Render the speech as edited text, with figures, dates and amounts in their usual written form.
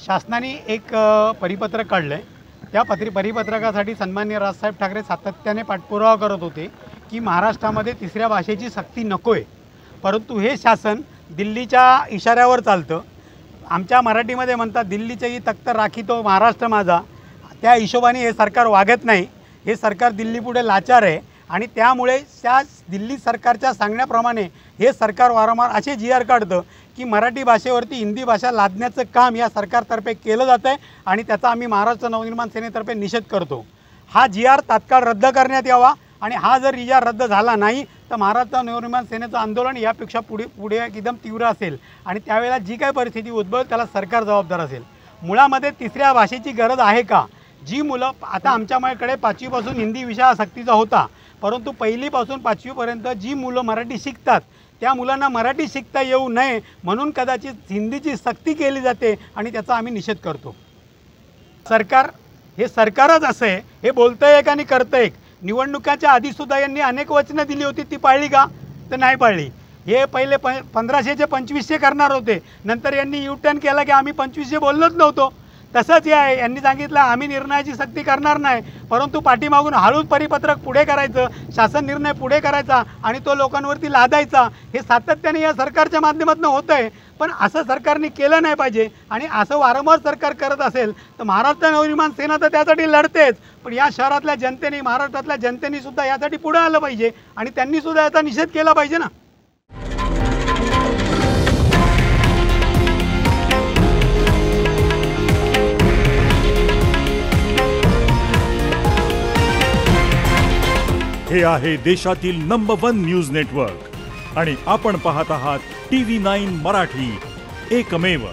शासनाने एक परिपत्रक काढलं आहे। त्या परिपत्रकासाठी सन्माननीय राजसाहेब ठाकरे सातत्याने पाठपुरावा करत होते की महाराष्ट्रामध्ये तिसऱ्या भाषेची सक्ती नको आहे, परंतु हे शासन दिल्लीच्या इशाऱ्यावर चालतं। आमच्या मराठीमध्ये म्हणतात दिल्लीचेही तख्त राखीतो महाराष्ट्र माझा, त्या हिशोबाने हे सरकार वागत नाही। हे सरकार दिल्लीपुढे लाचार आहे आणि त्यामुळे त्या दिल्ली सरकारच्या सांगण्याप्रमाणे हे सरकार वारंवार असे जी.आर. काढतं की मराठी भाषेवरती हिंदी भाषा लादण्याचं काम या सरकारतर्फे केलं जातं आहे आणि त्याचा आम्ही महाराष्ट्र नवनिर्माण सेनेतर्फे निषेध करतो। हा जी.आर. तात्काळ रद्द करण्यात यावा आणि हा जर जी.आर. रद्द झाला नाही तर महाराष्ट्र नवनिर्माण सेनेचं आंदोलन यापेक्षा पुढे एकदम तीव्र असेल आणि त्यावेळेला जी काही परिस्थिती उद्भवेल त्याला सरकार जबाबदार असेल। मुळामध्ये तिसऱ्या भाषेची गरज आहे का? जी मुलं आता आमच्याकडे 5वी पासून हिंदी विषय सक्तीचा होता, परंतु 1ली पासून 5वी पर्यंत जी मुलं मराठी शिकतात त्या मुलांना मराठी शिकता येऊ नये म्हणून कदाचित हिंदीची सक्ती केली जाते आणि त्याचा आम्ही निषेध करतो। सरकार हे सरकारच असं आहे, हे बोलतं एक आणि करतं एक। निवडणुकाच्या आधीसुद्धा यांनी अनेक वचनं दिली होती, ती पाळली का? तर नाही पाळली। हे पहिले 1500चे 2500 करणार होते, नंतर यांनी यू-टर्न केला की आम्ही 2500 बोललोच नव्हतो। तसंच हे आहे, यांनी सांगितलं आम्ही निर्णयाची सक्ती करणार नाही, परंतु पाठीमागून हळूच परिपत्रक पुढे करायचं, शासन निर्णय पुढे करायचा आणि तो लोकांवरती लादायचा। हे सातत्याने या सरकारच्या माध्यमातून होतं आहे, पण असं सरकारने केलं नाही पाहिजे आणि असं वारंवार सरकार करत असेल तर महाराष्ट्र नवनिर्माण सेना तर त्यासाठी लढतेच, पण या शहरातल्या जनतेने, महाराष्ट्रातल्या जनतेने सुद्धा यासाठी पुढे आलं पाहिजे आणि त्यांनी सुद्धा याचा निषेध केला पाहिजे ना। हे आहे देशातील नंबर 1 न्यूज नेटवर्क आणि आपण पाहत आहात TV9 मराठी, एकमेव।